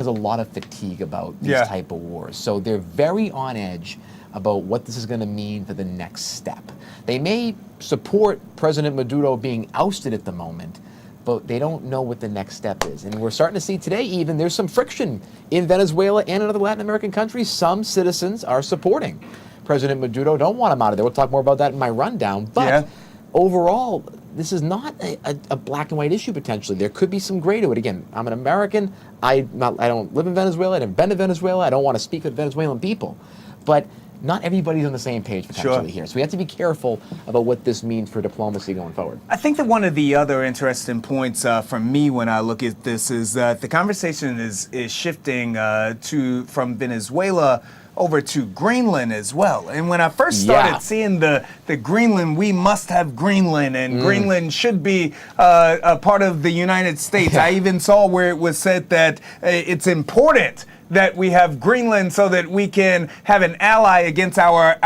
There's a lot of fatigue about these type of wars. So they're very on edge about what this is going to mean for the next step. They may support President Maduro being ousted at the moment, but they don't know what the next step is. And we're starting to see today even there's some friction in Venezuela and in other Latin American countries. Some citizens are supporting President Maduro, don't want him out of there. We'll talk more about that in my rundown. But overall, this is not a black and white issue potentially. There could be some gray to it. Again, I'm an American. I don't live in Venezuela. I've never been to Venezuela. I don't want to speak with Venezuelan people. But not everybody's on the same page potentially here. So we have to be careful about what this means for diplomacy going forward. I think that one of the other interesting points for me when I look at this is that the conversation is shifting from Venezuela over to Greenland as well. And when I first started seeing the Greenland, we must have Greenland, and Greenland should be a part of the United States. I even saw where it was said that it's important that we have Greenland so that we can have an ally against our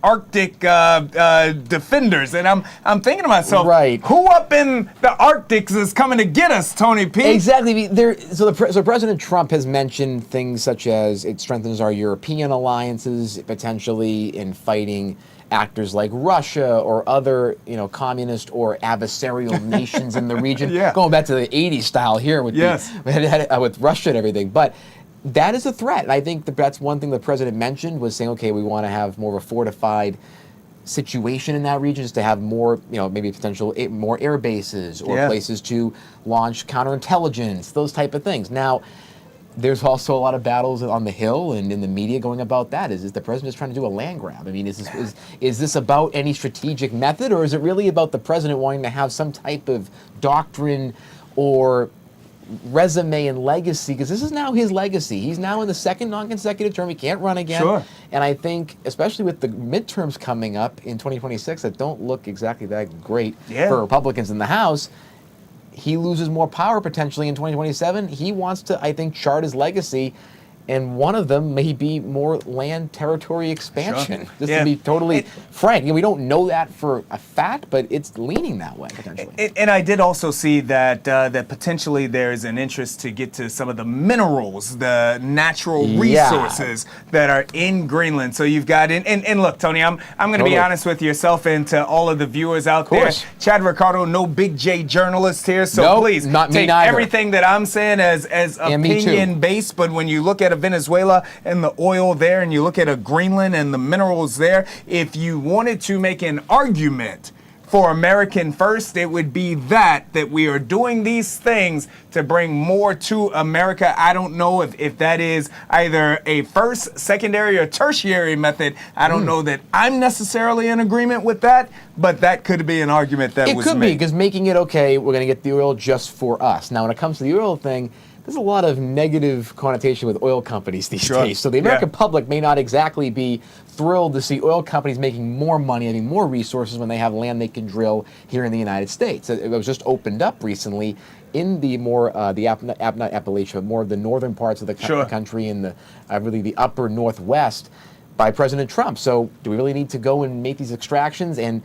Arctic defenders. And I'm thinking to myself, who up in the Arctic is coming to get us, Tony P? Exactly. So President Trump has mentioned things such as it strengthens our European alliances, potentially in fighting actors like Russia or other, communist or adversarial nations in the region. Going back to the 80s style here with with Russia and everything. But that is a threat. And I think that's one thing the president mentioned was saying, okay, we want to have more of a fortified situation in that region, just to have more, maybe potential more air bases or places to launch counterintelligence, those type of things. Now, there's also a lot of battles on the Hill and in the media going about that. Is the president just trying to do a land grab? I mean, is this about any strategic method, or is it really about the president wanting to have some type of doctrine or resume and legacy? Because this is now his legacy. He's now in the second non-consecutive term. He can't run again. And I think, especially with the midterms coming up in 2026 that don't look exactly that great for Republicans in the House, he loses more power potentially in 2027. He wants to, I think, chart his legacy. And one of them may be more land territory expansion. Just to be totally frank. We don't know that for a fact, but it's leaning that way potentially. And I did also see that that potentially there's an interest to get to some of the minerals, the natural resources that are in Greenland. So you've got, and look, Tony, I'm going to be honest with yourself and to all of the viewers out there. Chad Ricardo, no Big J journalist here, so please take everything that I'm saying as opinion based. But when you look at Venezuela and the oil there, and you look at a Greenland and the minerals there, if you wanted to make an argument for American first, it would be that we are doing these things to bring more to America. I don't know if that is either a first, secondary, or tertiary method. I don't know that I'm necessarily in agreement with that, but that could be an argument that was made. It could be, because making it, okay, we're going to get the oil just for us. Now, when it comes to the oil thing, there's a lot of negative connotation with oil companies these days. So the American public may not exactly be thrilled to see oil companies making more money, having more resources when they have land they can drill here in the United States. It was just opened up recently in the more, not Appalachia, but more of the northern parts of the country and the really the upper northwest by President Trump. So do we really need to go and make these extractions and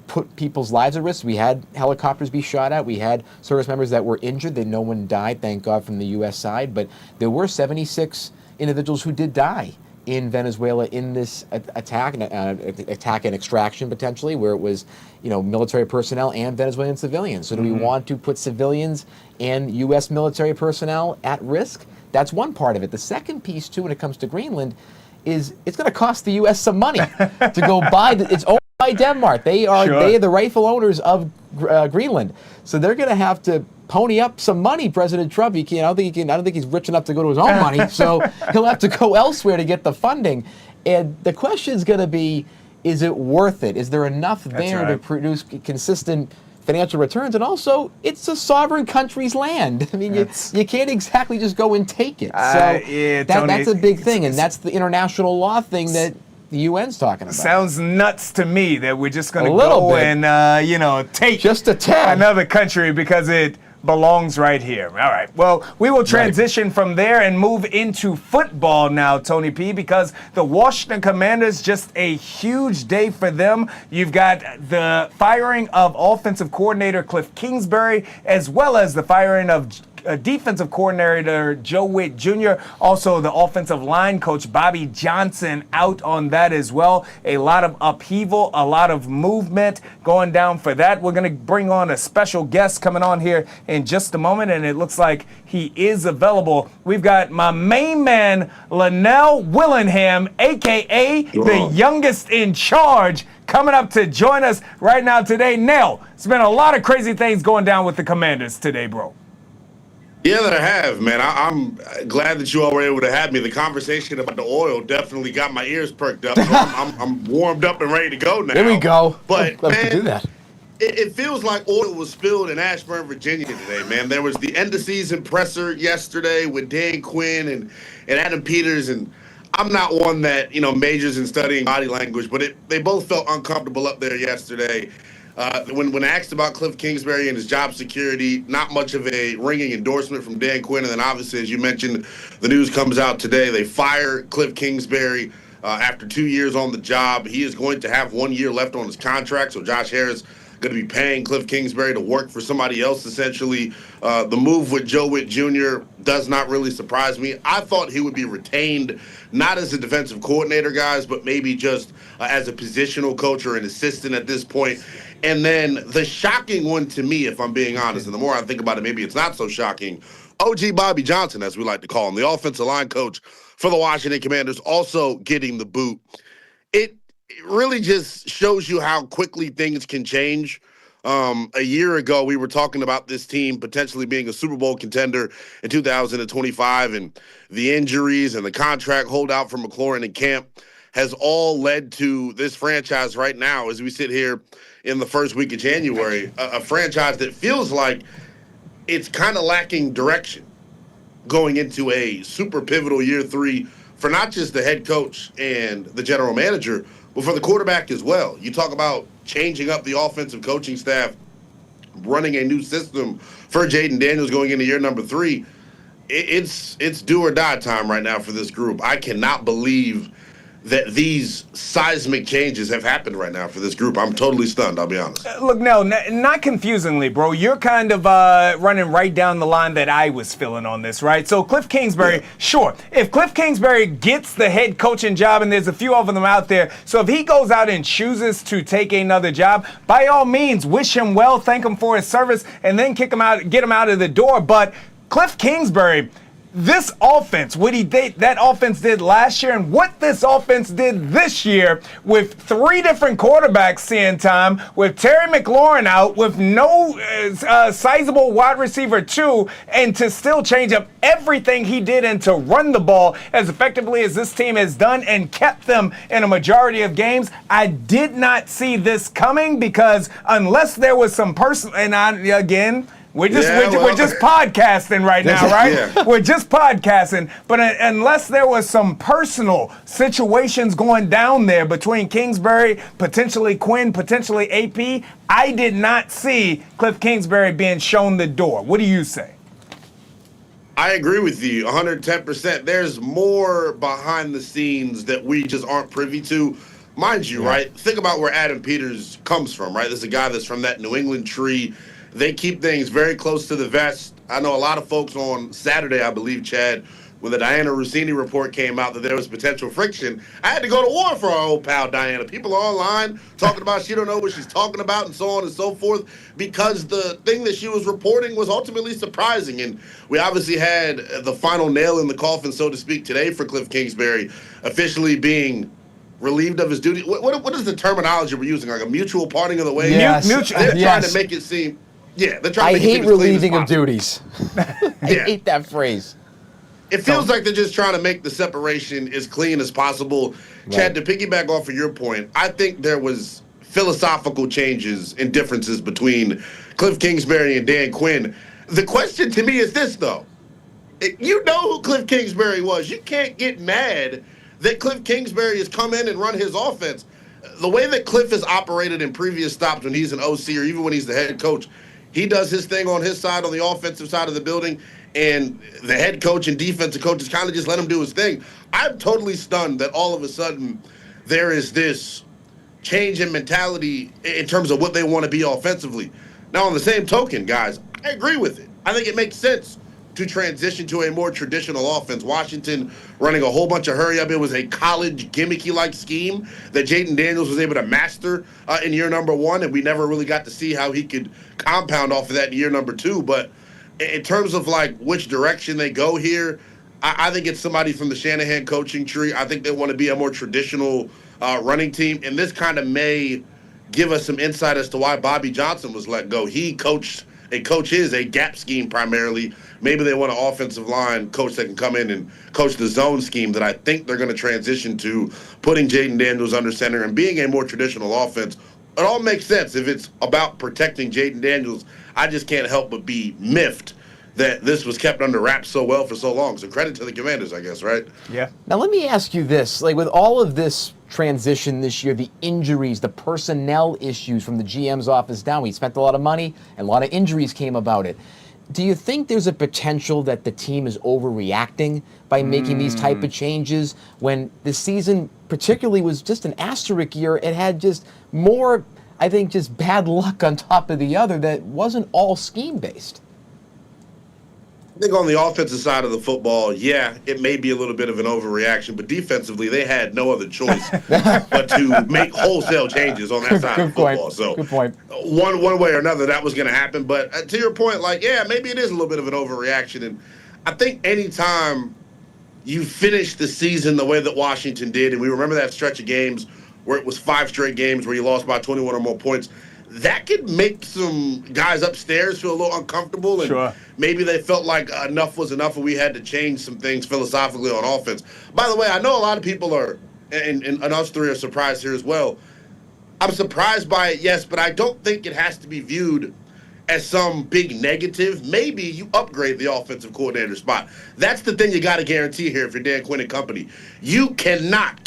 put people's lives at risk? We had helicopters be shot at. We had service members that were injured. That no one died, thank God, from the U.S. side. But there were 76 individuals who did die in Venezuela in this attack and extraction potentially, where it was, military personnel and Venezuelan civilians. So do we want to put civilians and U.S. military personnel at risk? That's one part of it. The second piece, too, when it comes to Greenland, is it's going to cost the U.S. some money to go buy its own. By Denmark, they are the rightful owners of Greenland, so they're going to have to pony up some money. President Trump, I don't think he's rich enough to go to his own money, so he'll have to go elsewhere to get the funding. And the question is going to be, is it worth it? Is there enough there to produce consistent financial returns? And also, it's a sovereign country's land. I mean, you can't exactly just go and take it. So that's a big thing, and that's the international law thing that the UN's talking about. Sounds nuts to me that we're just going to go and, take just another country because it belongs right here. All right. Well, we will transition from there and move into football now, Tony P, because the Washington Commanders, just a huge day for them. You've got the firing of offensive coordinator Cliff Kingsbury, as well as the firing of defensive coordinator Joe Witt Jr., also the offensive line coach Bobby Johnson out on that as well. A lot of upheaval, a lot of movement going down for that. We're going to bring on a special guest coming on here in just a moment, and it looks like he is available. We've got my main man, Linnell Willingham, a.k.a. the youngest in charge, coming up to join us right now today. Nell, it's been a lot of crazy things going down with the Commanders today, bro. Yeah, that I have, man. I'm glad that you all were able to have me. The conversation about the oil definitely got my ears perked up. So I'm warmed up and ready to go now. There we go. But Glad we man, could do that. It feels like oil was spilled in Ashburn, Virginia today, man. There was the end of season presser yesterday with Dan Quinn and Adam Peters, and I'm not one that, majors in studying body language, but they both felt uncomfortable up there yesterday. When asked about Cliff Kingsbury and his job security, not much of a ringing endorsement from Dan Quinn. And then obviously, as you mentioned, the news comes out today. They fire Cliff Kingsbury after 2 years on the job. He is going to have 1 year left on his contract, so Josh Harris going to be paying Cliff Kingsbury to work for somebody else, essentially. The move with Joe Witt Jr. does not really surprise me. I thought he would be retained, not as a defensive coordinator, guys, but maybe just as a positional coach or an assistant at this point. And then the shocking one to me, if I'm being honest, and the more I think about it, maybe it's not so shocking, OG Bobby Johnson, as we like to call him, the offensive line coach for the Washington Commanders, also getting the boot. It really just shows you how quickly things can change. A year ago, we were talking about this team potentially being a Super Bowl contender in 2025, and the injuries and the contract holdout for McLaurin and Camp has all led to this franchise right now, as we sit here in the first week of January, a franchise that feels like it's kind of lacking direction going into a super pivotal year 3 for not just the head coach and the general manager, but for the quarterback as well. You talk about changing up the offensive coaching staff, running a new system for Jaden Daniels going into year number 3. It's do or die time right now for this group. I cannot believe that these seismic changes have happened right now for this group. I'm totally stunned, I'll be honest. Look, no, not confusingly, bro. You're kind of running right down the line that I was feeling on this, right? So Cliff Kingsbury, sure. If Cliff Kingsbury gets the head coaching job, and there's a few of them out there, so if he goes out and chooses to take another job, by all means, wish him well, thank him for his service, and then kick him out, get him out of the door. But Cliff Kingsbury, this offense, that offense did last year, and what this offense did this year with 3 different quarterbacks seeing time, with Terry McLaurin out, with no sizable wide receiver 2, and to still change up everything he did and to run the ball as effectively as this team has done and kept them in a majority of games. I did not see this coming, because unless there was some person, and we're just podcasting right now, right? Yeah. We're just podcasting. But unless there was some personal situations going down there between Kingsbury, potentially Quinn, potentially AP, I did not see Cliff Kingsbury being shown the door. What do you say? I agree with you 110%. There's more behind the scenes that we just aren't privy to. Mind you, right? Think about where Adam Peters comes from, right? This is a guy that's from that New England tree. They keep things very close to the vest. I know a lot of folks on Saturday, I believe, Chad, when the Diana Rossini report came out that there was potential friction, I had to go to war for our old pal Diana. People are online talking about she don't know what she's talking about and so on and so forth, because the thing that she was reporting was ultimately surprising. And we obviously had the final nail in the coffin, so to speak, today for Cliff Kingsbury, officially being relieved of his duty. What is the terminology we're using? Like a mutual parting of the ways? Yes. They're trying to make it seem... Yeah, they're trying to make it seem as clean as relieving of possible. duties. I hate that phrase. It feels like they're just trying to make the separation as clean as possible. Right. Chad, to piggyback off of your point, I think there was philosophical changes and differences between Cliff Kingsbury and Dan Quinn. The question to me is this, though. You know who Cliff Kingsbury was. You can't get mad that Cliff Kingsbury has come in and run his offense. The way that Cliff has operated in previous stops when he's an OC or even when he's the head coach, he does his thing on his side, on the offensive side of the building, and the head coach and defensive coaches kind of just let him do his thing. I'm totally stunned that all of a sudden there is this change in mentality in terms of what they want to be offensively. Now, on the same token, guys, I agree with it. I think it makes sense to transition to a more traditional offense. Washington running a whole bunch of hurry up. It was a college gimmicky-like scheme that Jaden Daniels was able to master in year number 1, and we never really got to see how he could compound off of that in year number 2. But in terms of like which direction they go here, I think it's somebody from the Shanahan coaching tree. I think they want to be a more traditional running team, and this kind of may give us some insight as to why Bobby Johnson was let go. He coaches a gap scheme primarily. Maybe they want an offensive line coach that can come in and coach the zone scheme that I think they're going to transition to, putting Jaden Daniels under center and being a more traditional offense. It all makes sense if it's about protecting Jaden Daniels. I just can't help but be miffed that this was kept under wraps so well for so long. So credit to the Commanders, I guess, right? Yeah. Now let me ask you this, like with all of this transition this year, the injuries, the personnel issues from the GM's office down, we spent a lot of money and a lot of injuries came about it. Do you think there's a potential that the team is overreacting by making these type of changes when the season particularly was just an asterisk year? It had just more, I think, just bad luck on top of the other that wasn't all scheme-based. I think on the offensive side of the football, yeah, it may be a little bit of an overreaction, but defensively, they had no other choice but to make wholesale changes on that side of football. So, good point. One way or another, that was going to happen. But to your point, like, yeah, maybe it is a little bit of an overreaction. And I think anytime you finish the season the way that Washington did, and we remember that stretch of games where it was 5 straight games where you lost by 21 or more points, that could make some guys upstairs feel a little uncomfortable, and maybe they felt like enough was enough and we had to change some things philosophically on offense. By the way, I know a lot of people are, and us three are surprised here as well. I'm surprised by it, yes, but I don't think it has to be viewed as some big negative. Maybe you upgrade the offensive coordinator spot. That's the thing you got to guarantee here if you're Dan Quinn and company. You cannot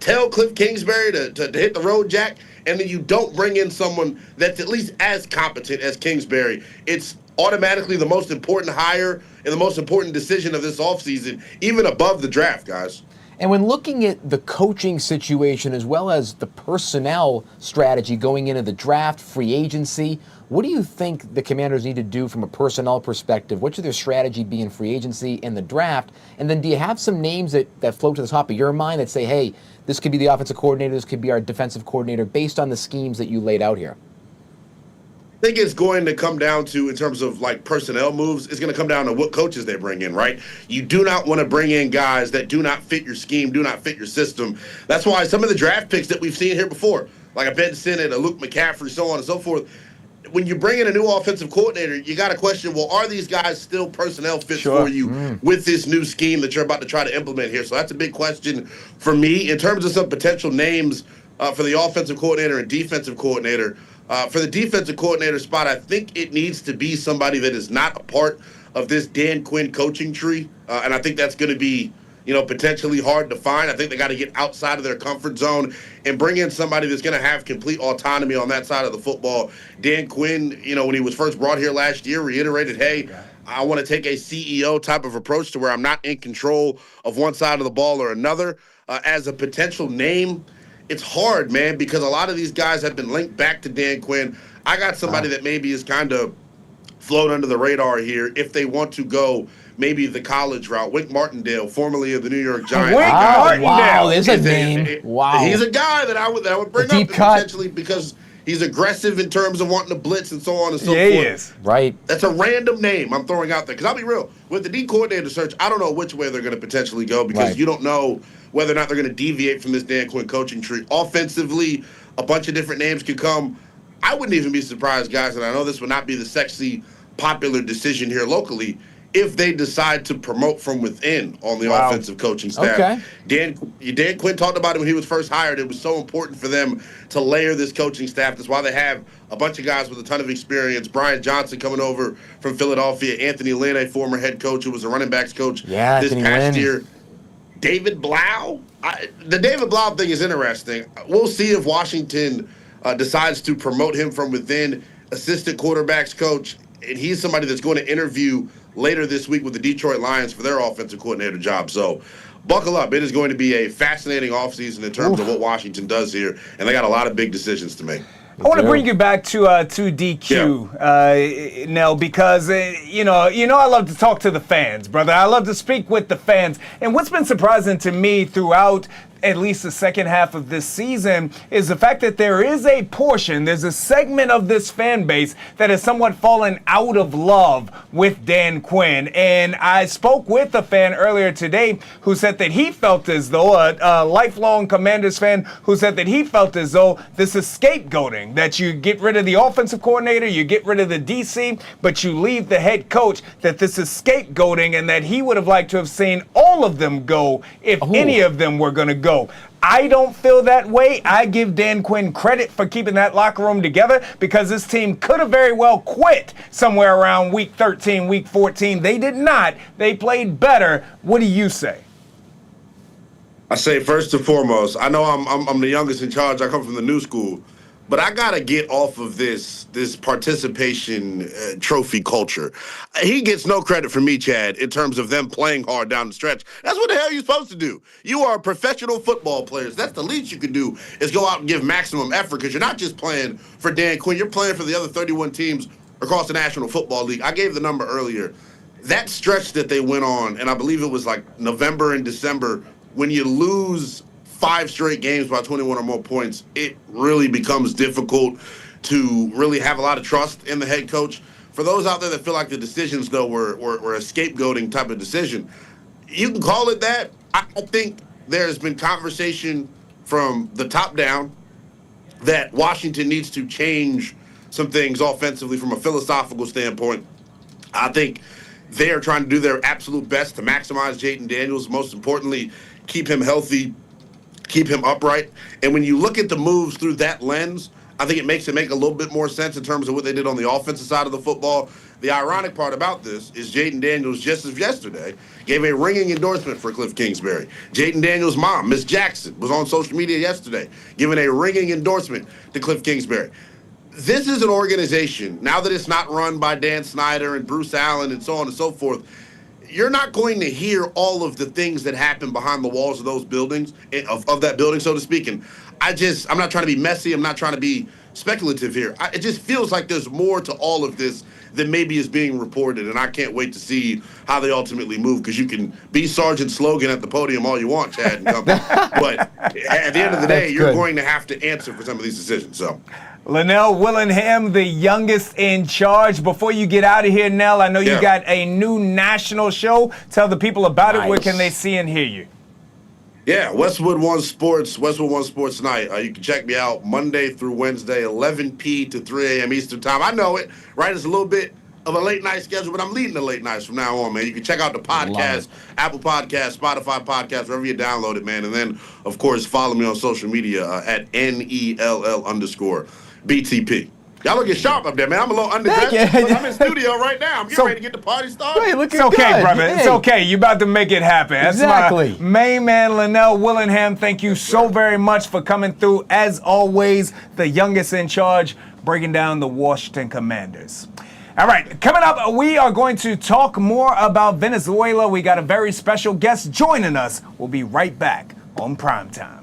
tell Cliff Kingsbury to hit the road, Jack, and then you don't bring in someone that's at least as competent as Kingsbury. It's automatically the most important hire and the most important decision of this offseason, even above the draft, guys. And when looking at the coaching situation as well as the personnel strategy going into the draft, free agency, what do you think the Commanders need to do from a personnel perspective? What should their strategy be in free agency and the draft? And then do you have some names that float to the top of your mind that say, hey, this could be the offensive coordinator, this could be our defensive coordinator, based on the schemes that you laid out here? I think it's going to come down to, in terms of like personnel moves, it's going to come down to what coaches they bring in, right? You do not want to bring in guys that do not fit your scheme, do not fit your system. That's why some of the draft picks that we've seen here before, like a Ben Sinnott, a Luke McCaffrey, so on and so forth, when you bring in a new offensive coordinator, you got to question, well, are these guys still personnel fits for you with this new scheme that you're about to try to implement here? So that's a big question for me. In terms of some potential names for the offensive coordinator and defensive coordinator, for the defensive coordinator spot, I think it needs to be somebody that is not a part of this Dan Quinn coaching tree, and I think that's going to be, potentially hard to find. I think they got to get outside of their comfort zone and bring in somebody that's going to have complete autonomy on that side of the football. Dan Quinn, when he was first brought here last year, reiterated, hey, I want to take a CEO type of approach to where I'm not in control of one side of the ball or another. As a potential name, it's hard, man, because a lot of these guys have been linked back to Dan Quinn. I got somebody that maybe is kind of float under the radar here if they want to go maybe the college route. Wink Martindale, formerly of the New York Giants. Wow, there's a name. Wow. He's a guy that I would bring up potentially because he's aggressive in terms of wanting to blitz and so on and so forth. He is. Right. That's a random name I'm throwing out there. Because I'll be real, with the D coordinator search, I don't know which way they're going to potentially go because you don't know whether or not they're going to deviate from this Dan Quinn coaching tree. Offensively, a bunch of different names could come. I wouldn't even be surprised, guys, and I know this would not be the sexy, popular decision here locally, if they decide to promote from within on the offensive coaching staff. Okay. Dan Quinn talked about it when he was first hired. It was so important for them to layer this coaching staff. That's why they have a bunch of guys with a ton of experience. Brian Johnson coming over from Philadelphia. Anthony Lynn, a former head coach who was a running backs coach this past year. David Blau. The David Blau thing is interesting. We'll see if Washington decides to promote him from within, assistant quarterbacks coach, and he's somebody that's going to interview later this week with the Detroit Lions for their offensive coordinator job. So buckle up. It is going to be a fascinating offseason in terms of what Washington does here, and they got a lot of big decisions to make. I want to bring you back to DQ, Nell, because you know I love to talk to the fans, brother. I love to speak with the fans, and what's been surprising to me throughout at least the second half of this season is the fact that there's a segment of this fan base that has somewhat fallen out of love with Dan Quinn. And I spoke with a fan earlier today who said that he felt as though, a lifelong Commanders fan who said that he felt as though this is scapegoating, that you get rid of the offensive coordinator, you get rid of the DC, but you leave the head coach, that this is scapegoating, and that he would have liked to have seen all of them go if any of them were going to go. I don't feel that way. I give Dan Quinn credit for keeping that locker room together, because this team could have very well quit somewhere around week 13, week 14. They did not. They played better. What do you say? I say, first and foremost, I know I'm the youngest in charge. I come from the new school, but I gotta get off of this participation trophy culture. He gets no credit from me, Chad, in terms of them playing hard down the stretch. That's what the hell you're supposed to do. You are professional football players. That's the least you can do, is go out and give maximum effort, because you're not just playing for Dan Quinn. You're playing for the other 31 teams across the National Football League. I gave the number earlier. That stretch that they went on, and I believe it was like November and December, when you lose 5 straight games by 21 or more points, it really becomes difficult to really have a lot of trust in the head coach. For those out there that feel like the decisions, though, were a scapegoating type of decision, you can call it that. I think there's been conversation from the top down that Washington needs to change some things offensively from a philosophical standpoint. I think they are trying to do their absolute best to maximize Jayden Daniels, most importantly, keep him healthy, keep him upright. And when you look at the moves through that lens, I think it makes it make a little bit more sense in terms of what they did on the offensive side of the football. The ironic part about this is Jayden Daniels, just as yesterday, gave a ringing endorsement for Cliff Kingsbury. Jayden Daniels' mom, Miss Jackson, was on social media yesterday giving a ringing endorsement to Cliff Kingsbury. This is an organization, now that it's not run by Dan Snyder and Bruce Allen and so on and so forth, you're not going to hear all of the things that happen behind the walls of those buildings, of that building, so to speak. And I'm not trying to be messy. I'm not trying to be speculative here. It just feels like there's more to all of this than maybe is being reported. And I can't wait to see how they ultimately move, because you can be Sergeant Slogan at the podium all you want, Chad and company. But at the end of the day, you're going to have to answer for some of these decisions. So. Linnell Willingham, the youngest in charge. Before you get out of here, Nell, I know you got a new national show. Tell the people about it. Where can they see and hear you? Yeah, Westwood One Sports Night. You can check me out Monday through Wednesday, 11 p. to 3 a.m. Eastern Time. I know it, right? It's a little bit of a late night schedule, but I'm leading the late nights from now on, man. You can check out the podcast, Apple Podcasts, Spotify Podcasts, wherever you download it, man. And then, of course, follow me on social media at NELL_BTP. Y'all looking sharp up there, man. I'm a little underdressed, but I'm in studio right now. I'm getting ready to get the party started. Hey, it's okay, good. brother. Hey. It's okay. You about to make it happen. That's exactly. My main man, Linnell Willingham. Thank you so very much for coming through. As always, the youngest in charge, breaking down the Washington Commanders. All right, coming up, we are going to talk more about Venezuela. We got a very special guest joining us. We'll be right back on Primetime.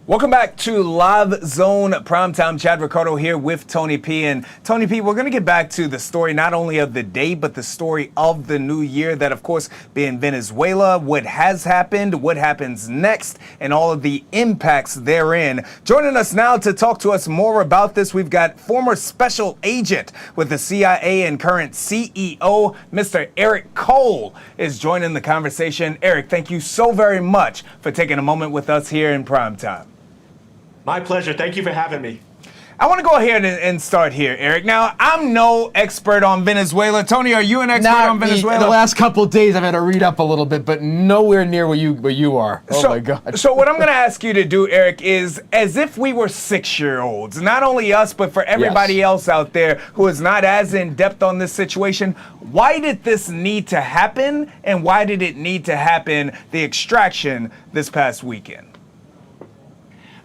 Welcome back to Live Zone Primetime. Chad Ricardo here with Tony P. And Tony P, we're going to get back to the story not only of the day, but the story of the new year, that of course being Venezuela, what has happened, what happens next, and all of the impacts therein. Joining us now to talk to us more about this, we've got former special agent with the CIA and current CEO, Mr. Eric Cole, is joining the conversation. Eric, thank you so very much for taking a moment with us here in Primetime. My pleasure. Thank you for having me. I want to go ahead and start here, Eric. Now, I'm no expert on Venezuela. Tony, are you an expert on Venezuela? The last couple of days, I've had to read up a little bit, but nowhere near where you are. Oh, my God. So what I'm going to ask you to do, Eric, is as if we were 6-year-olds, not only us, but for everybody else out there who is not as in-depth on this situation, why did this need to happen, and why did it need to happen, the extraction, this past weekend?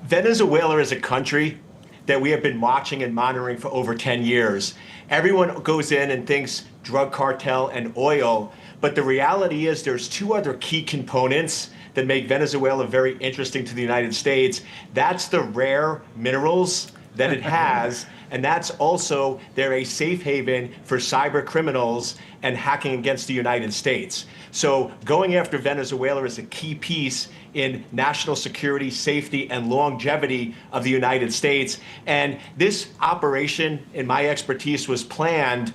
Venezuela is a country that we have been watching and monitoring for over 10 years. Everyone goes in and thinks drug cartel and oil, but the reality is there's two other key components that make Venezuela very interesting to the United States. That's the rare minerals that it has, and that's also they're a safe haven for cyber criminals and hacking against the United States. So going after Venezuela is a key piece in national security, safety, and longevity of the United States. And this operation, in my expertise, was planned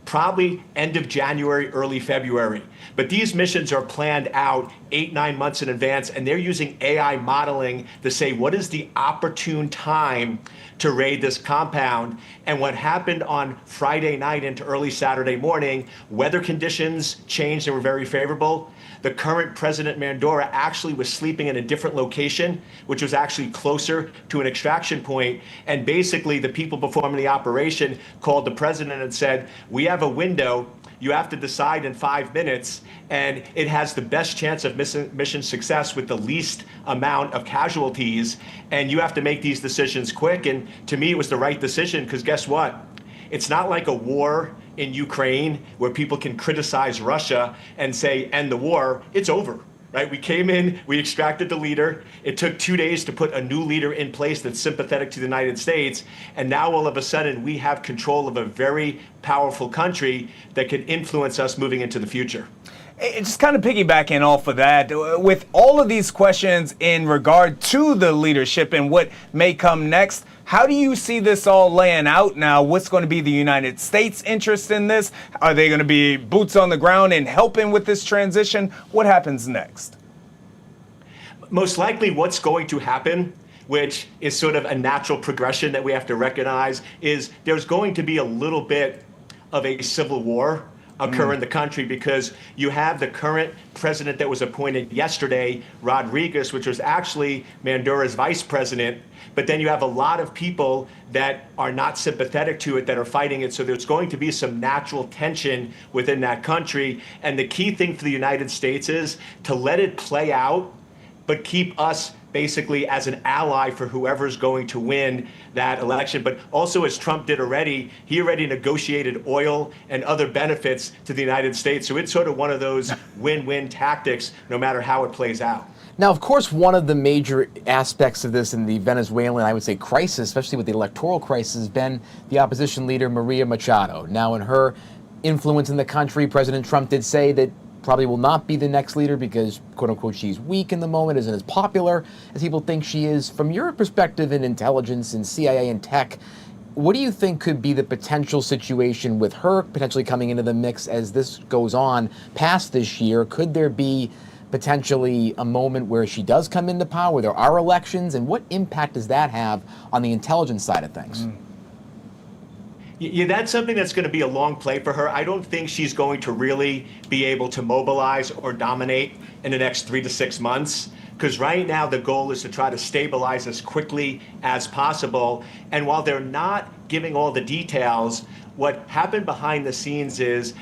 probably end of January, early February. But these missions are planned out 8-9 months in advance, and they're using AI modeling to say, what is the opportune time to raid this compound? And what happened on Friday night into early Saturday morning, weather conditions changed and were very favorable. The current President Maduro actually was sleeping in a different location, which was actually closer to an extraction point. And basically the people performing the operation called the president and said, we have a window. You have to decide in 5 minutes, and it has the best chance of mission success with the least amount of casualties, and you have to make these decisions quick. And to me, it was the right decision, because guess what? It's not like a war in Ukraine where people can criticize Russia and say, end the war. It's over. Right? We came in, we extracted the leader. It took 2 days to put a new leader in place that's sympathetic to the United States. And now all of a sudden we have control of a very powerful country that can influence us moving into the future. Just kind of piggybacking off of that, with all of these questions in regard to the leadership and what may come next, how do you see this all laying out now? What's going to be the United States' interest in this? Are they going to be boots on the ground and helping with this transition? What happens next? Most likely what's going to happen, which is sort of a natural progression that we have to recognize, is there's going to be a little bit of a civil war occur in the country, because you have the current president that was appointed yesterday, Rodriguez, which was actually Maduro's vice president. But then you have a lot of people that are not sympathetic to it that are fighting it. So there's going to be some natural tension within that country. And the key thing for the United States is to let it play out, but keep us basically as an ally for whoever's going to win that election. But also, as Trump did already, he already negotiated oil and other benefits to the United States. So it's sort of one of those win-win tactics, no matter how it plays out. Now, of course, one of the major aspects of this in the Venezuelan, I would say, crisis, especially with the electoral crisis, has been the opposition leader, Maria Machado. Now, in her influence in the country, President Trump did say that probably will not be the next leader because, quote unquote, she's weak in the moment, isn't as popular as people think she is. From your perspective in intelligence and CIA and tech, what do you think could be the potential situation with her potentially coming into the mix as this goes on past this year? Could there be potentially a moment where she does come into power, where there are elections, and what impact does that have on the intelligence side of things? Yeah, that's something that's going to be a long play for her. I don't think she's going to really be able to mobilize or dominate in the next 3 to 6 months, because right now the goal is to try to stabilize as quickly as possible. And while they're not giving all the details, what happened behind the scenes is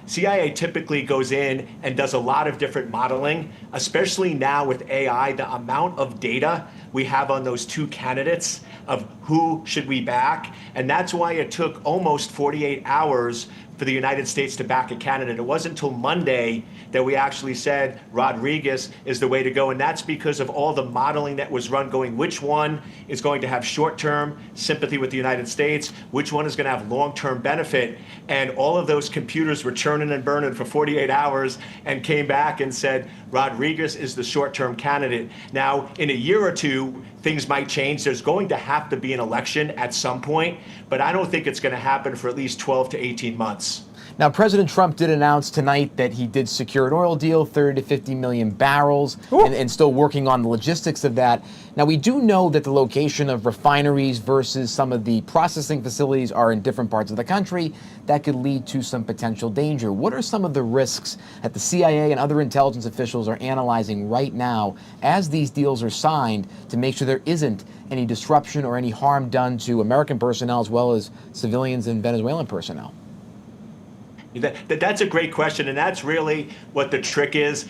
CIA typically goes in and does a lot of different modeling, especially now with AI, the amount of data we have on those two candidates of who should we back. And that's why it took almost 48 hours for the United States to back a candidate. It wasn't until Monday that we actually said Rodriguez is the way to go, and that's because of all the modeling that was run going which one is going to have short-term sympathy with the United States, which one is going to have long-term benefit, and all of those computers were churning and burning for 48 hours and came back and said Rodriguez is the short-term candidate. Now, in a year or two, things might change. There's going to have to be an election at some point, but I don't think it's going to happen for at least 12 to 18 months. Now, President Trump did announce tonight that he did secure an oil deal, 30 to 50 million barrels, and still working on the logistics of that. Now, we do know that the location of refineries versus some of the processing facilities are in different parts of the country. That could lead to some potential danger. What are some of the risks that the CIA and other intelligence officials are analyzing right now as these deals are signed to make sure there isn't any disruption or any harm done to American personnel as well as civilians and Venezuelan personnel? That's a great question, and that's really what the trick is.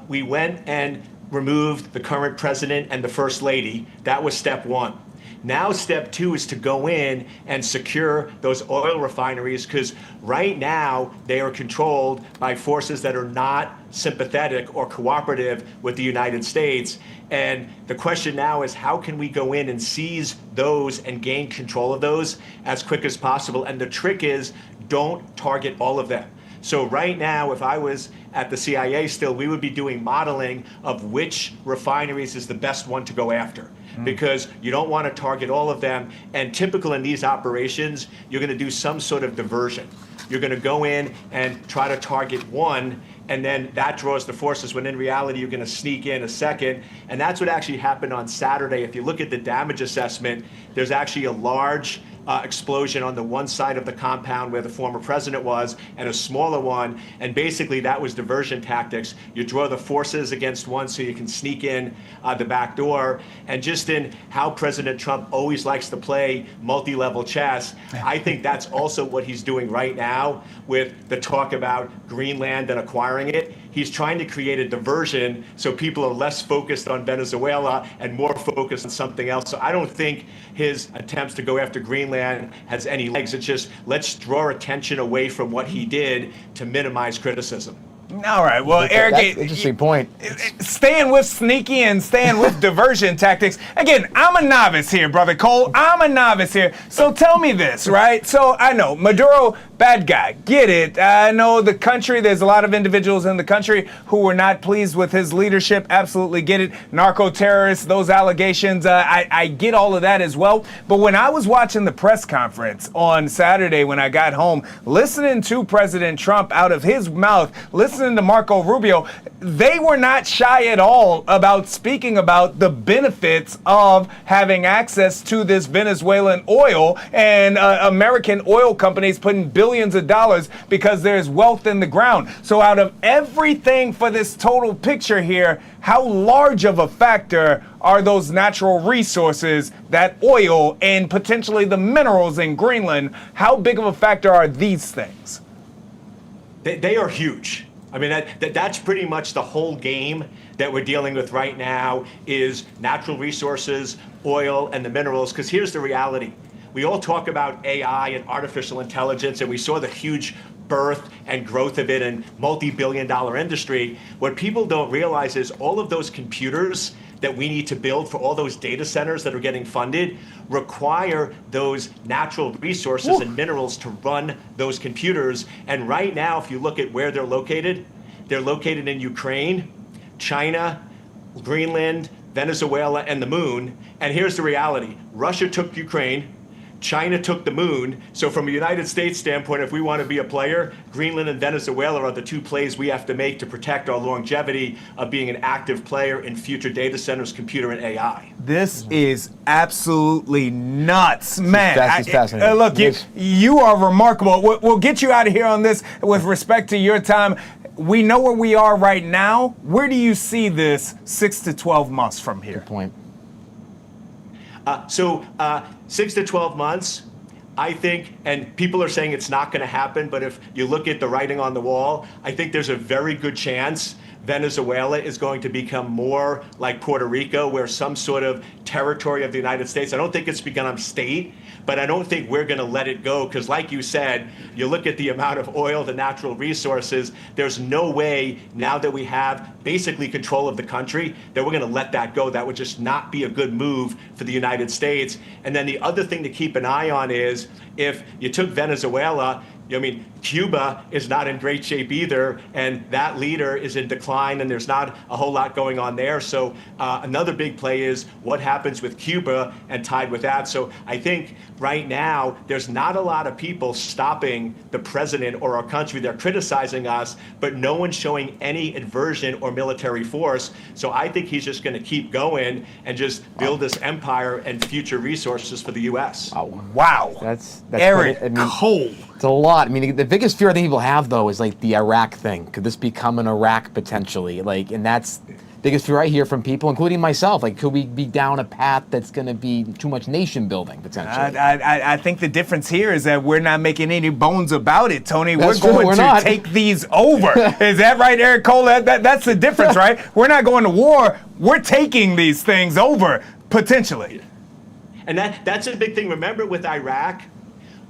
We went and removed the current president and the first lady. That was step one. Now step two is to go in and secure those oil refineries, because right now they are controlled by forces that are not sympathetic or cooperative with the United States. And the question now is, how can we go in and seize those and gain control of those as quick as possible? And the trick is, don't target all of them. So right now, if I was at the CIA still, we would be doing modeling of which refineries is the best one to go after, because you don't want to target all of them. And typical in these operations, you're going to do some sort of diversion. You're going to go in and try to target one, and then that draws the forces, when in reality you're going to sneak in a second. And that's what actually happened on Saturday. If you look at the damage assessment, there's actually a large explosion on the one side of the compound where the former president was, and a smaller one, and basically that was diversion tactics. You draw the forces against one so you can sneak in the back door. And just in how President Trump always likes to play multi-level chess, I think that's also what he's doing right now with the talk about Greenland and acquiring it. He's trying to create a diversion so people are less focused on Venezuela and more focused on something else. So I don't think his attempts to go after Greenland has any legs. It's just, let's draw attention away from what he did to minimize criticism. All right. Well, Eric, that's an interesting point. Staying with sneaky and staying with diversion tactics. Again, I'm a novice here, Brother Cole. I'm a novice here. So tell me this, right? So I know Maduro, bad guy. Get it. I know the country, there's a lot of individuals in the country who were not pleased with his leadership. Absolutely get it. Narco-terrorists, those allegations. I get all of that as well. But when I was watching the press conference on Saturday when I got home, listening to President Trump out of his mouth, listening to Marco Rubio, they were not shy at all about speaking about the benefits of having access to this Venezuelan oil and American oil companies putting billions of dollars because there's wealth in the ground. So out of everything for this total picture here, how large of a factor are those natural resources, that oil and potentially the minerals in Greenland? How big of a factor are these things? They are huge. I mean, that's pretty much the whole game that we're dealing with right now is natural resources, oil, and the minerals. Because here's the reality. We all talk about AI and artificial intelligence, and we saw the huge birth and growth of it in multi-billion-dollar industry. What people don't realize is all of those computers that we need to build for all those data centers that are getting funded require those natural resources and minerals to run those computers. And right now, if you look at where they're located in Ukraine, China, Greenland, Venezuela, and the moon. And here's the reality. Russia took Ukraine. China took the moon. So from a United States standpoint, if we want to be a player, Greenland and Venezuela are the two plays we have to make to protect our longevity of being an active player in future data centers, computer, and AI. This is absolutely nuts, man. That's fascinating. Look, you are remarkable. We'll get you out of here on this with respect to your time. We know where we are right now. Where do you see this 6 to 12 months from here? Good point. 6 to 12 months, I think, and people are saying it's not going to happen, but if you look at the writing on the wall, I think there's a very good chance Venezuela is going to become more like Puerto Rico, where some sort of territory of the United States. I don't think it's become a state, but I don't think we're going to let it go, because like you said, you look at the amount of oil, the natural resources, there's no way now that we have basically control of the country that we're going to let that go. That would just not be a good move for the United States. And then the other thing to keep an eye on is if you took Venezuela, I mean, Cuba is not in great shape either, and that leader is in decline, and there's not a whole lot going on there. So another big play is what happens with Cuba, and tied with that. So I think right now there's not a lot of people stopping the president or our country. They're criticizing us, but no one's showing any aversion or military force. So I think he's just going to keep going and just build this empire and future resources for the U.S. Wow. That's Eric Cole. It's a lot. I mean, the biggest fear I think people have, though, is like the Iraq thing. Could this become an Iraq potentially? Like, and that's the biggest fear I hear from people, including myself. Like, could we be down a path that's going to be too much nation building potentially? I think the difference here is that we're not making any bones about it, Tony. That's we're true, going to take these over. Is that right, Eric Cole? That's the difference, right? We're not going to war. We're taking these things over potentially. And that's a big thing. Remember with Iraq,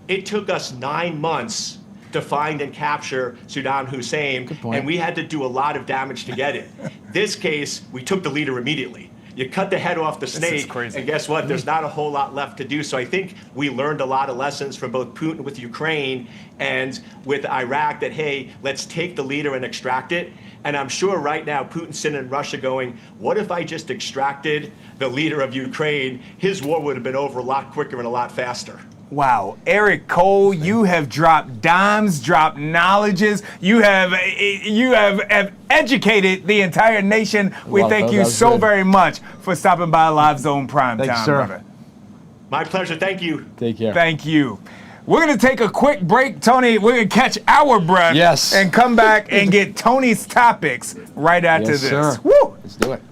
it took us 9 months to find and capture Saddam Hussein, and we had to do a lot of damage to get it. This case, we took the leader immediately. You cut the head off the snake, and guess what? There's not a whole lot left to do. So I think we learned a lot of lessons from both Putin with Ukraine and with Iraq that, hey, let's take the leader and extract it. And I'm sure right now Putin's sitting in Russia going, what if I just extracted the leader of Ukraine? His war would have been over a lot quicker and a lot faster. Wow, Eric Cole, you have dropped dimes, dropped knowledges. You have educated the entire nation. We thank you so very much for stopping by Live Zone Prime Time, brother. My pleasure. Thank you. Take care. Thank you. We're going to take a quick break, Tony. We're going to catch our breath. Yes. And come back and get Tony's topics right after this. Sir. Woo! Let's do it.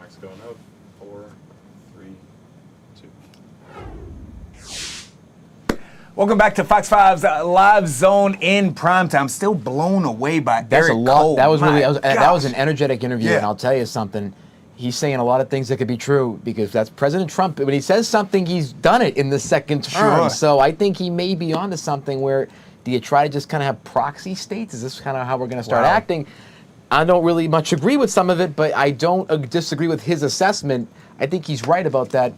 Mic's going up. 4, 3, 2. Welcome back to Fox 5's Live Zone in Primetime. Still blown away by Eric Cole. That was really that was an energetic interview, Yeah. and I'll tell you something. He's saying a lot of things that could be true because that's President Trump. When he says something, he's done it in the second term. Sure. So I think he may be onto something where do you try to just kind of have proxy states? Is this kind of how we're going to start acting? I don't really much agree with some of it, but I don't disagree with his assessment. I think he's right about that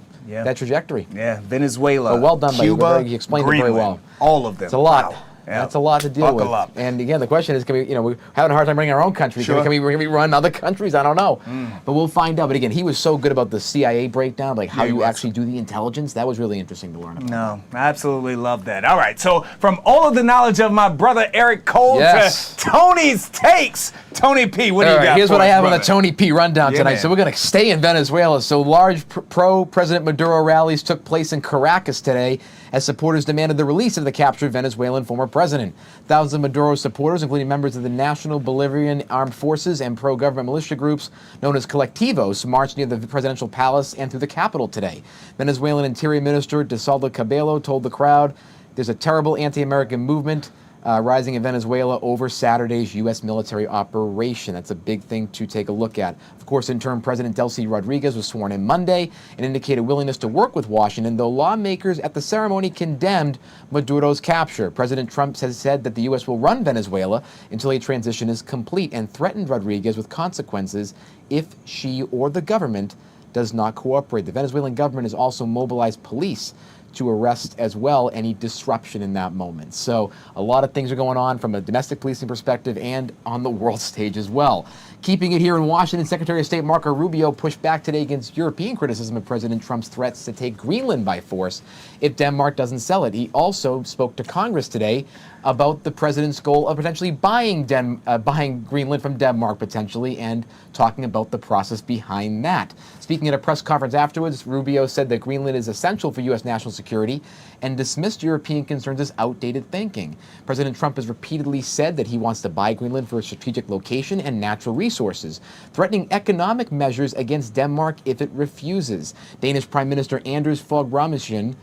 trajectory. Yeah, Venezuela, well done by you. Cuba, He explained Greenland, it very well. All of them. It's a lot. Wow. That's a lot to deal with. Buckle up. And again, the question is, we're having a hard time running our own country. Sure. Can we run other countries? I don't know. But we'll find out. But again, he was so good about the CIA breakdown, like how you actually do the intelligence. That was really interesting to learn about. No, I absolutely love that. All right, so from all of the knowledge of my brother Eric Cole to Tony's takes, Tony P, what do you got? Here's what I have on the brother? Tony P rundown tonight. man. So we're going to stay in Venezuela. So large pro-President Maduro rallies took place in Caracas today as supporters demanded the release of the captured Venezuelan former president. Thousands of Maduro supporters, including members of the National Bolivarian Armed Forces and pro-government militia groups known as Colectivos, marched near the presidential palace and through the capital today. Venezuelan Interior Minister De Salda Cabello told the crowd, "There's a terrible anti-American movement rising in Venezuela over Saturday's U.S. military operation." That's a big thing to take a look at. Of course, interim President Delcy Rodriguez was sworn in Monday and indicated willingness to work with Washington, though lawmakers at the ceremony condemned Maduro's capture. President Trump has said that the U.S. will run Venezuela until a transition is complete and threatened Rodriguez with consequences if she or the government does not cooperate. The Venezuelan government has also mobilized police to arrest as well any disruption in that moment. So a lot of things are going on from a domestic policing perspective and on the world stage as well. Keeping it here in Washington, Secretary of State Marco Rubio pushed back today against European criticism of President Trump's threats to take Greenland by force if Denmark doesn't sell it. He also spoke to Congress today about the president's goal of potentially buying Greenland from Denmark potentially, and talking about the process behind that. Speaking at a press conference afterwards, Rubio said that Greenland is essential for U.S. national security and dismissed European concerns as outdated thinking. President Trump has repeatedly said that he wants to buy Greenland for a strategic location and natural resources, threatening economic measures against Denmark if it refuses. Danish Prime Minister Anders Fogh Rasmussen,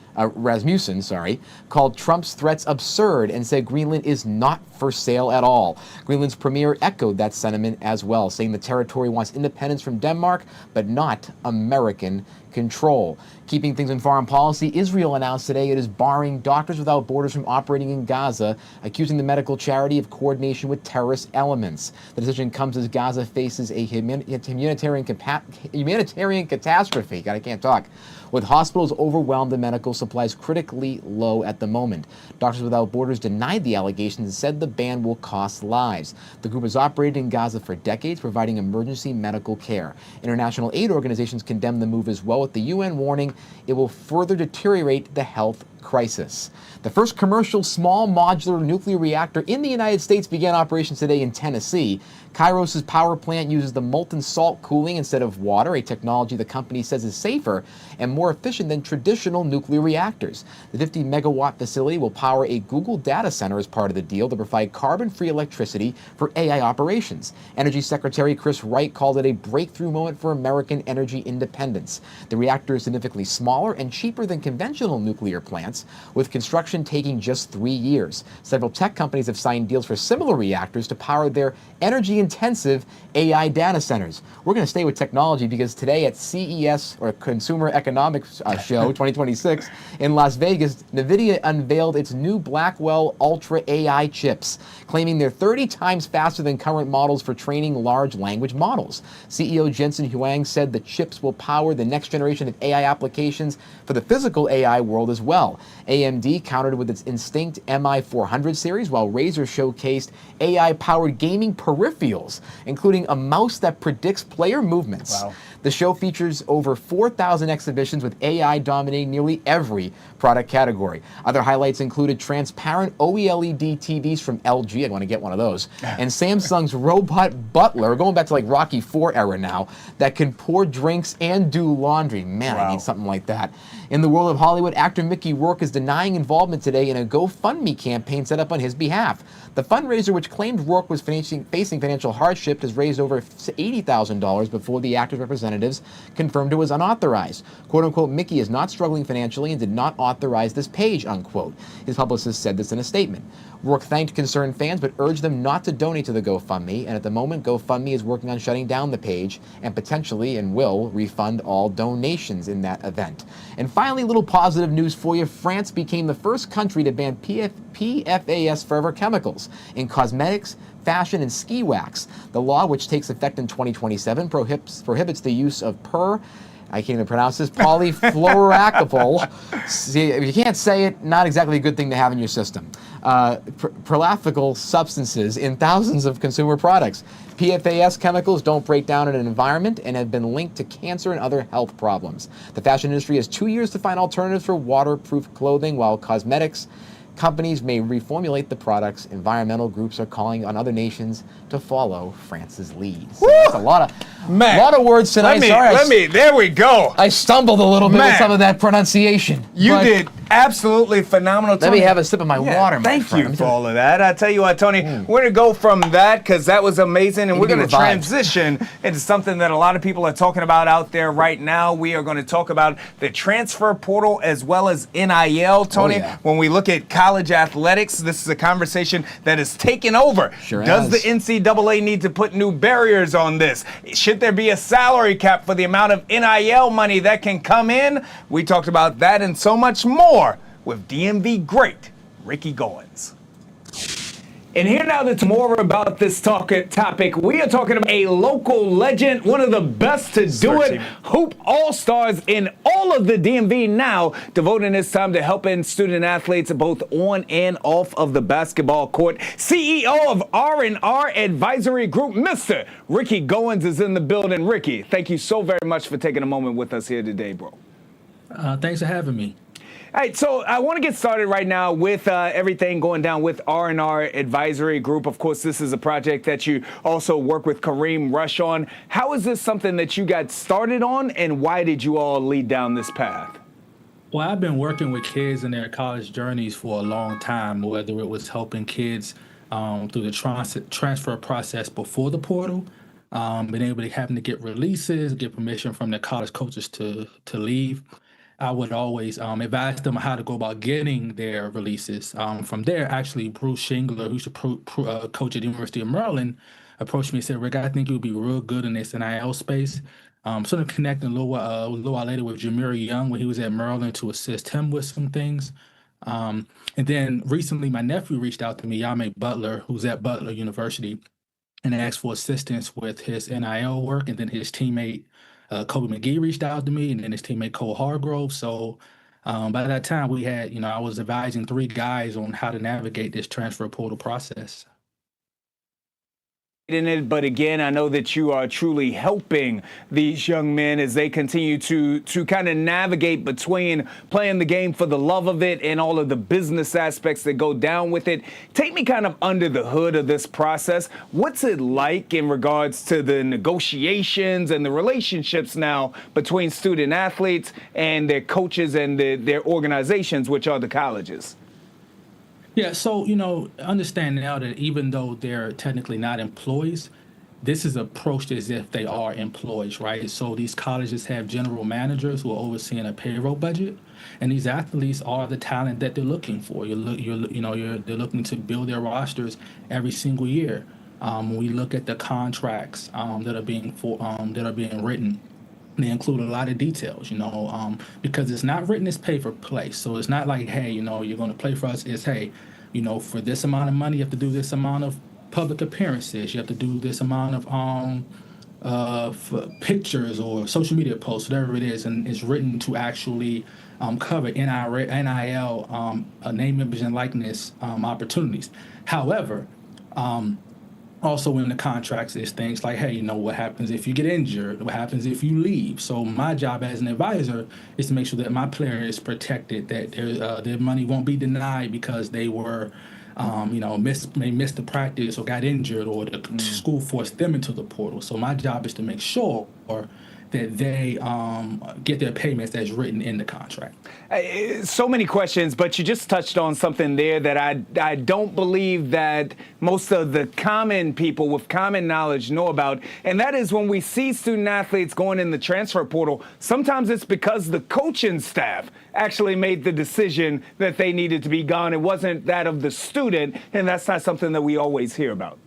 called Trump's threats absurd and said Greenland is not for sale at all. Greenland's premier echoed that sentiment as well, saying the territory wants independence from Denmark, but not American control. Keeping things in foreign policy, Israel announced today it is barring Doctors Without Borders from operating in Gaza, accusing the medical charity of coordination with terrorist elements. The decision comes as Gaza faces a humanitarian catastrophe. God, I can't talk. With hospitals overwhelmed and medical supplies critically low at the moment. Doctors Without Borders denied the allegations and said the ban will cost lives. The group has operated in Gaza for decades, providing emergency medical care. International aid organizations condemn the move as well, with the UN warning it will further deteriorate the health crisis. The first commercial small modular nuclear reactor in the United States began operations today in Tennessee. Kairos' power plant uses the molten salt cooling instead of water, a technology the company says is safer and more efficient than traditional nuclear reactors. The 50-megawatt facility will power a Google data center as part of the deal to provide carbon-free electricity for AI operations. Energy Secretary Chris Wright called it a breakthrough moment for American energy independence. The reactor is significantly smaller and cheaper than conventional nuclear plants, with construction taking just 3 years. Several tech companies have signed deals for similar reactors to power their energy-intensive AI data centers. We're going to stay with technology because today at CES, or Consumer Economics Show 2026 in Las Vegas, NVIDIA unveiled its new Blackwell Ultra AI chips, claiming they're 30 times faster than current models for training large language models. CEO Jensen Huang said the chips will power the next generation of AI applications for the physical AI world as well. AMD countered with its Instinct MI400 series, while Razer showcased AI-powered gaming peripherals, including a mouse that predicts player movements. Wow. The show features over 4,000 exhibitions with AI dominating nearly every product category. Other highlights included transparent OLED TVs from LG, I want to get one of those, and Samsung's robot butler, going back to like Rocky IV era now, that can pour drinks and do laundry. Man, Wow. I need something like that. In the world of Hollywood, actor Mickey Rourke is denying involvement today in a GoFundMe campaign set up on his behalf. The fundraiser, which claimed Rourke was facing financial hardship, has raised over $80,000 before the actor's representatives confirmed it was unauthorized. "Quote-unquote, Mickey is not struggling financially and did not authorize this page," unquote. His publicist said this in a statement. Rourke thanked concerned fans but urged them not to donate to the GoFundMe, and at the moment, GoFundMe is working on shutting down the page and potentially and will refund all donations in that event. And finally, a little positive news for you. France became the first country to ban PFAS forever chemicals in cosmetics, fashion, and ski wax. The law, which takes effect in 2027, prohibits the use of I can't even pronounce this, polyfluoroalkyl. See, if you can't say it, not exactly a good thing to have in your system. prolifical substances in thousands of consumer products. PFAS chemicals don't break down in an environment and have been linked to cancer and other health problems. The fashion industry has 2 years to find alternatives for waterproof clothing, while cosmetics companies may reformulate the products. Environmental groups are calling on other nations to follow France's lead. So that's a lot of words tonight. There we go. I stumbled a little bit with some of that pronunciation. You did absolutely phenomenal, Tony. Let me have a sip of my water, my Thank friend. you for all of that. I tell you what, Tony, we're going to go from that because that was amazing, and we're going to transition into something that a lot of people are talking about out there right now. We are going to talk about the transfer portal as well as NIL, Tony. When we look at college athletics, this is a conversation that has taken over. Does the NCAA need to put new barriers on this? Should there be a salary cap for the amount of NIL money that can come in? We talked about that and so much more with DMV great Ricky Goins. And here now that's more about this topic. We are talking about a local legend, one of the best to do it, hoop all-stars in all of the DMV now, devoting his time to helping student athletes both on and off of the basketball court. CEO of R&R Advisory Group, Mr. Ricky Goins is in the building. Ricky, thank you so very much for taking a moment with us here today, bro. Thanks for having me. All right, so I want to get started right now with everything going down with R&R Advisory Group. Of course, this is a project that you also work with Kareem Rush on. How is this something that you got started on, and why did you all lead down this path? Well, I've been working with kids in their college journeys for a long time, whether it was helping kids through the transfer process before the portal, being able to having to get releases, get permission from their college coaches to leave. I would always advise them how to go about getting their releases. From there, actually, Bruce Shingler, who's a coach at the University of Maryland, approached me and said, Rick, I think you'll be real good in this NIL space. Sort of connecting a little while later with Jameer Young when he was at Maryland to assist him with some things. And then recently, my nephew reached out to me, Yame Butler, who's at Butler University, and asked for assistance with his NIL work. And then his teammate, Kobe McGee, reached out to me, and then his teammate Cole Hargrove. So by that time, we had, I was advising 3 guys on how to navigate this transfer portal process. In it, but again, I know that you are truly helping these young men as they continue to kind of navigate between playing the game for the love of it and all of the business aspects that go down with it. Take me kind of under the hood of this process. What's it like in regards to the negotiations and the relationships now between student athletes and their coaches and their organizations, which are the colleges? Yeah, so, understand now that even though they're technically not employees, this is approached as if they are employees, right? So these colleges have general managers who are overseeing a payroll budget, and these athletes are the talent that they're looking for. They're looking to build their rosters every single year. When we look at the contracts that are being written, they include a lot of details, because it's not written as pay for play. So it's not like, hey, you're going to play for us. It's, hey, for this amount of money, you have to do this amount of public appearances. You have to do this amount of pictures or social media posts, whatever it is. And it's written to actually cover NIL, name, image, and likeness opportunities. However, also in the contracts is things like, hey, what happens if you get injured? What happens if you leave? So my job as an advisor is to make sure that my player is protected, that their money won't be denied because they were, missed the practice or got injured, or the school forced them into the portal. So my job is to make sure that they get their payments as written in the contract. So many questions, but you just touched on something there that I don't believe that most of the common people with common knowledge know about, and that is when we see student athletes going in the transfer portal, sometimes it's because the coaching staff actually made the decision that they needed to be gone. It wasn't that of the student, and that's not something that we always hear about.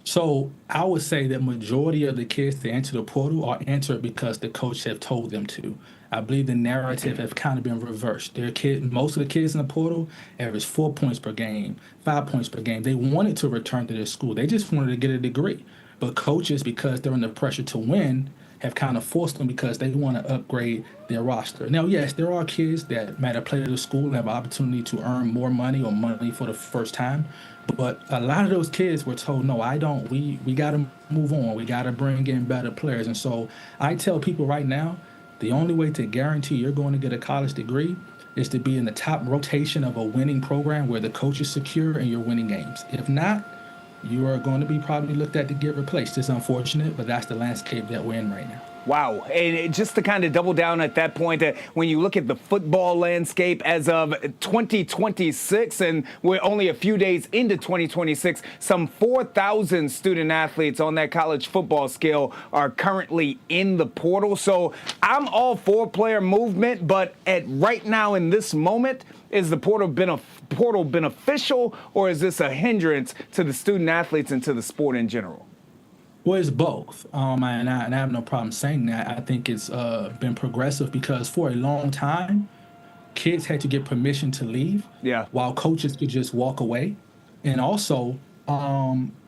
So I would say that majority of the kids that enter the portal are entered because the coach have told them to. I believe the narrative have kind of been reversed. Most of the kids in the portal average 4 points per game, 5 points per game. They wanted to return to their school. They just wanted to get a degree. But coaches, because they're under pressure to win, have kind of forced them because they want to upgrade their roster. Now, yes, there are kids that might have played at the school and have an opportunity to earn more money or money for the first time. But a lot of those kids were told, no, I don't. We got to move on. We got to bring in better players. And so I tell people right now, the only way to guarantee you're going to get a college degree is to be in the top rotation of a winning program where the coach is secure and you're winning games. If not, you are going to be probably looked at to get replaced. It's unfortunate, but that's the landscape that we're in right now. Wow. And just to kind of double down at that point, when you look at the football landscape as of 2026, and we're only a few days into 2026, some 4,000 student athletes on that college football scale are currently in the portal. So I'm all for player movement, but at right now in this moment, is the portal beneficial, or is this a hindrance to the student athletes and to the sport in general? Well, it's both, and I have no problem saying that. I think it's been progressive because for a long time, kids had to get permission to leave, while coaches could just walk away. And also,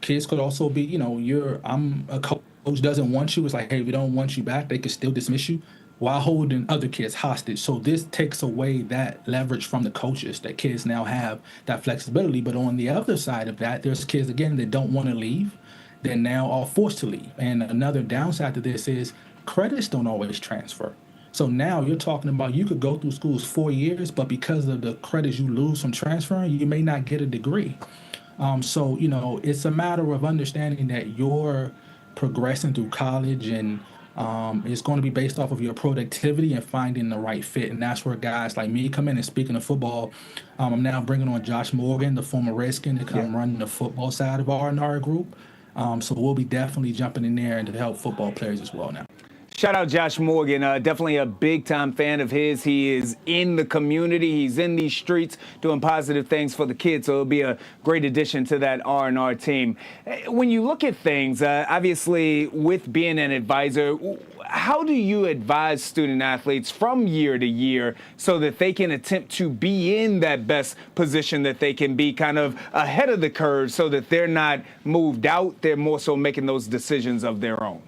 kids could also be, a coach doesn't want you. It's like, hey, we don't want you back. They could still dismiss you while holding other kids hostage. So this takes away that leverage from the coaches, that kids now have that flexibility. But on the other side of that, there's kids, again, that don't want to leave. They're now are forced to leave. And another downside to this is credits don't always transfer. So now you're talking about you could go through schools 4 years, but because of the credits you lose from transferring, you may not get a degree. So, it's a matter of understanding that you're progressing through college, and it's going to be based off of your productivity and finding the right fit. And that's where guys like me come in. And speaking of football, I'm now bringing on Josh Morgan, the former Redskin, to come run the football side of our R&R group. So we'll be definitely jumping in there and to help football players as well now. Shout out Josh Morgan, definitely a big-time fan of his. He is in the community. He's in these streets doing positive things for the kids, so it'll be a great addition to that R&R team. When you look at things, obviously with being an advisor, how do you advise student athletes from year to year so that they can attempt to be in that best position that they can be, kind of ahead of the curve, so that they're not moved out, they're more so making those decisions of their own?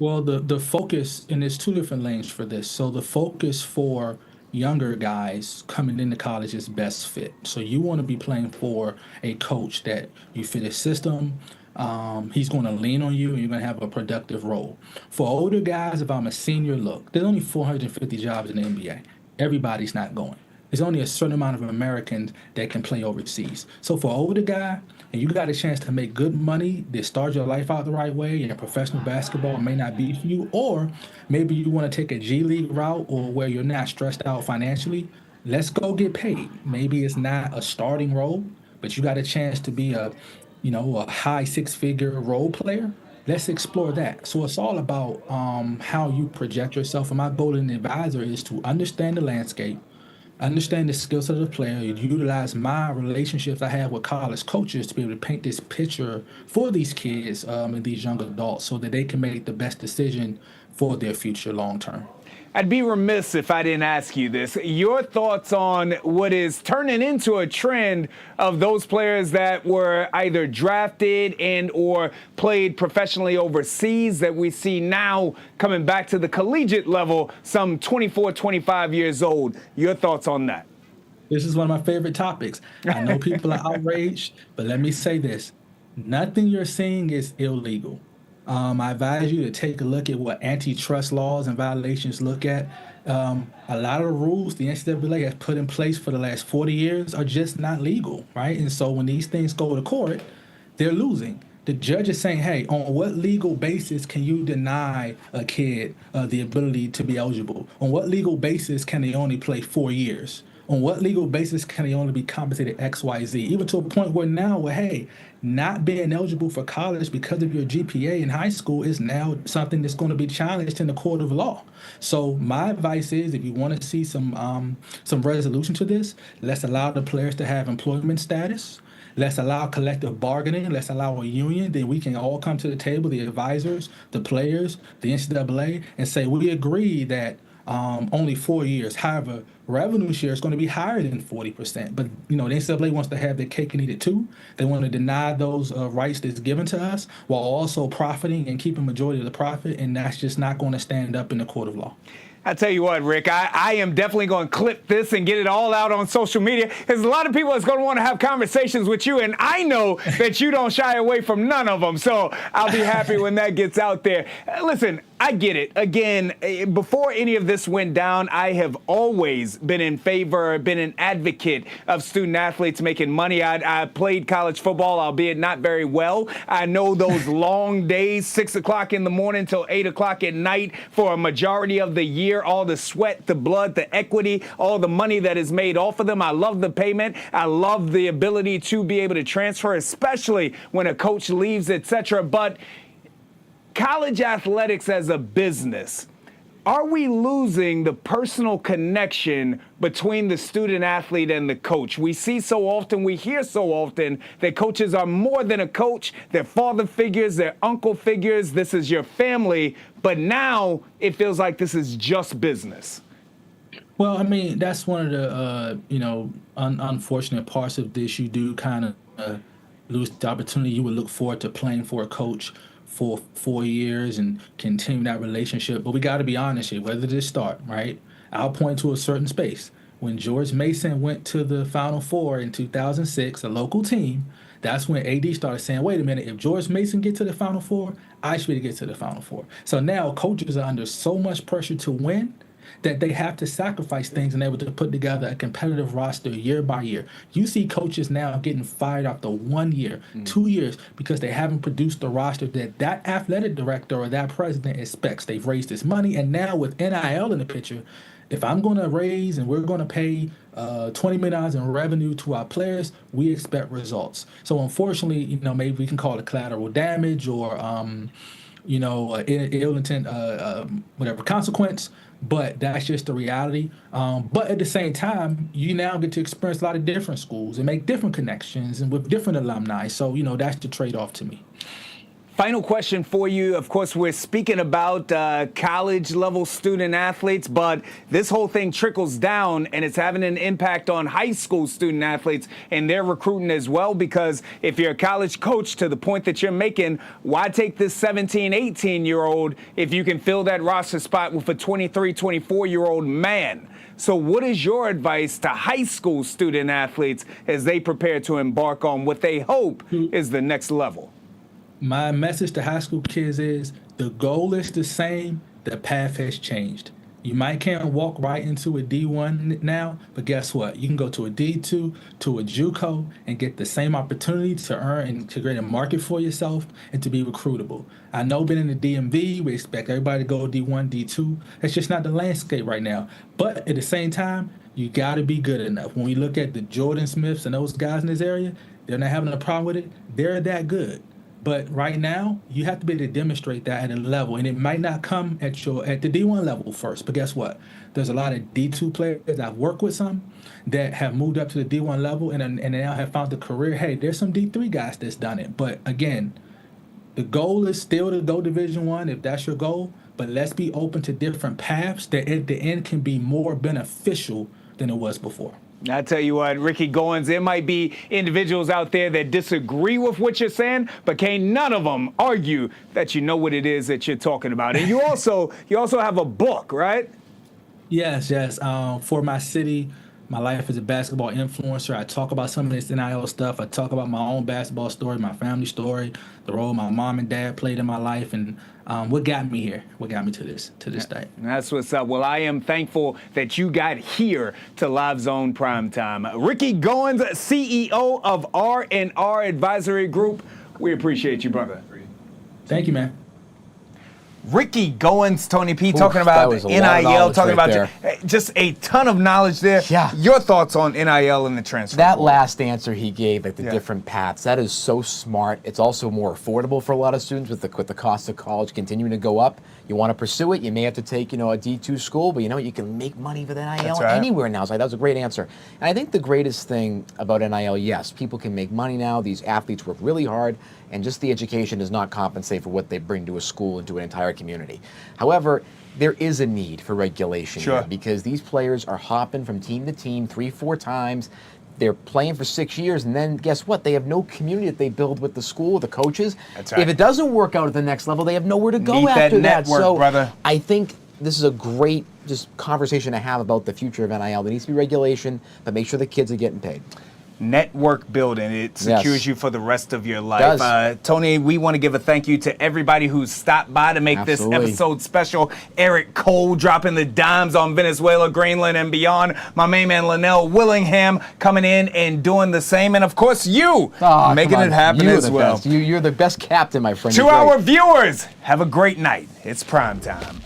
Well, the focus, and there's two different lanes for this. So the focus for younger guys coming into college is best fit. So you want to be playing for a coach that you fit his system. He's going to lean on you, and you're going to have a productive role. For older guys, if I'm a senior, look, there's only 450 jobs in the NBA. Everybody's not going. There's only a certain amount of Americans that can play overseas. So for an older guy, and you got a chance to make good money, to start your life out the right way, and professional basketball may not be for you, or maybe you want to take a G League route or where you're not stressed out financially, let's go get paid. Maybe it's not a starting role, but you got a chance to be a high six-figure role player. Let's explore that. So it's all about how you project yourself. And my goal as an advisor is to understand the landscape, understand the skill set of the player, utilize my relationships I have with college coaches to be able to paint this picture for these kids and these young adults so that they can make the best decision for their future long term. I'd be remiss if I didn't ask you this. Your thoughts on what is turning into a trend of those players that were either drafted and or played professionally overseas that we see now coming back to the collegiate level, some 24, 25 years old. Your thoughts on that? This is one of my favorite topics. I know people are outraged, but let me say this. Nothing you're seeing is illegal. I advise you to take a look at what antitrust laws and violations look at. A lot of the rules the NCAA has put in place for the last 40 years are just not legal, right? And so when these things go to court, they're losing. The judge is saying, hey, on what legal basis can you deny a kid the ability to be eligible? On what legal basis can they only play 4 years? On what legal basis can they only be compensated X, Y, Z? Even to a point where now, hey, not being eligible for college because of your GPA in high school is now something that's going to be challenged in the court of law. So my advice is, if you want to see some resolution to this, let's allow the players to have employment status. Let's allow collective bargaining. Let's allow a union. Then we can all come to the table, the advisors, the players, the NCAA, and say we agree that only 4 years. However, revenue share is going to be higher than 40%. But, the NCAA wants to have their cake and eat it too. They want to deny those rights that's given to us while also profiting and keeping majority of the profit, and that's just not going to stand up in the court of law. I tell you what, Rick, I am definitely going to clip this and get it all out on social media, because a lot of people is going to want to have conversations with you, and I know that you don't shy away from none of them, so I'll be happy when that gets out there. Listen, I get it. Again, before any of this went down, I have always been in favor, been an advocate of student athletes making money. I played college football, albeit not very well. I know those long days, 6 o'clock in the morning till 8 o'clock at night for a majority of the year, all the sweat, the blood, the equity, all the money that is made off of them. I love the payment. I love the ability to be able to transfer, especially when a coach leaves, etc. But college athletics as a business, are we losing the personal connection between the student athlete and the coach? We see so often, we hear so often that coaches are more than a coach. They're father figures, they're uncle figures. This is your family. But now it feels like this is just business. Well, I mean, that's one of the, unfortunate parts of this. You do kind of lose the opportunity. You would look forward to playing for a coach for 4 years and continue that relationship. But we got to be honest here, where did it start, right? I'll point to a certain space. When George Mason went to the Final Four in 2006, a local team, that's when AD started saying, wait a minute, if George Mason get to the Final Four, I should get to the Final Four. So now coaches are under so much pressure to win that they have to sacrifice things and able to put together a competitive roster year by year. You see coaches now getting fired after 1 year, 2 years, because they haven't produced the roster that athletic director or that president expects. They've raised this money, and now with NIL in the picture, if I'm going to raise and we're going to pay $20 million in revenue to our players, we expect results. So unfortunately, maybe we can call it collateral damage or ill intent, whatever consequence. But that's just the reality. But at the same time, you now get to experience a lot of different schools and make different connections and with different alumni. So, that's the trade-off to me. Final question for you. Of course, we're speaking about college-level student athletes, but this whole thing trickles down, and it's having an impact on high school student athletes and their recruiting as well, because if you're a college coach, to the point that you're making, why take this 17, 18-year-old if you can fill that roster spot with a 23, 24-year-old man? So what is your advice to high school student athletes as they prepare to embark on what they hope is the next level? My message to high school kids is the goal is the same, the path has changed. You might can't walk right into a D1 now, but guess what? You can go to a D2, to a JUCO, and get the same opportunity to earn and to create a market for yourself and to be recruitable. I know being in the DMV, we expect everybody to go D1, D2. That's just not the landscape right now. But at the same time, you got to be good enough. When we look at the Jordan Smiths and those guys in this area, they're not having a problem with it. They're that good. But right now, you have to be able to demonstrate that at a level, and it might not come at the D1 level first. But guess what? There's a lot of D2 players I've worked with, some that have moved up to the D1 level and now have found a career. Hey, there's some D3 guys that's done it. But again, the goal is still to go Division I if that's your goal. But let's be open to different paths that at the end can be more beneficial than it was before. I tell you what, Ricky Goins, there might be individuals out there that disagree with what you're saying, but can't none of them argue that you know what it is that you're talking about. And you also have a book, right? Yes. For my city, my life as a basketball influencer, I talk about some of this NIL stuff. I talk about my own basketball story, my family story, the role my mom and dad played in my life, and what got me here, what got me to this day. That's what's up. Well, I am thankful that you got here to Live Zone Primetime. Ricky Goins, CEO of R&R Advisory Group. We appreciate you, brother. Thank you, man. Ricky Goins, Tony P, talking about NIL, talking about just a ton of knowledge there. Yeah. Your thoughts on NIL and the transfer? That last answer he gave, like the different paths, that is so smart. It's also more affordable for a lot of students with the cost of college continuing to go up. You want to pursue it, you may have to take, a D2 school, but you can make money with NIL anywhere now. So that was a great answer. And I think the greatest thing about NIL, yes, people can make money now. These athletes work really hard, and just the education does not compensate for what they bring to a school and to an entire community. However, there is a need for regulation here because these players are hopping from team to team 3-4 times. They're playing for 6 years, and then guess what? They have no community that they build with the school, the coaches. That's right. If it doesn't work out at the next level, they have nowhere to go Need after that network, so brother. I think this is a great just conversation to have about the future of NIL. There needs to be regulation, but make sure the kids are getting paid. Network building. It secures you for the rest of your life. Tony, we want to give a thank you to everybody who stopped by to make this episode special. Eric Cole dropping the dimes on Venezuela, Greenland, and beyond. My main man, Linnell Willingham, coming in and doing the same. And, of course, you making it happen as well. You're the best captain, my friend. To our viewers, have a great night. It's prime time.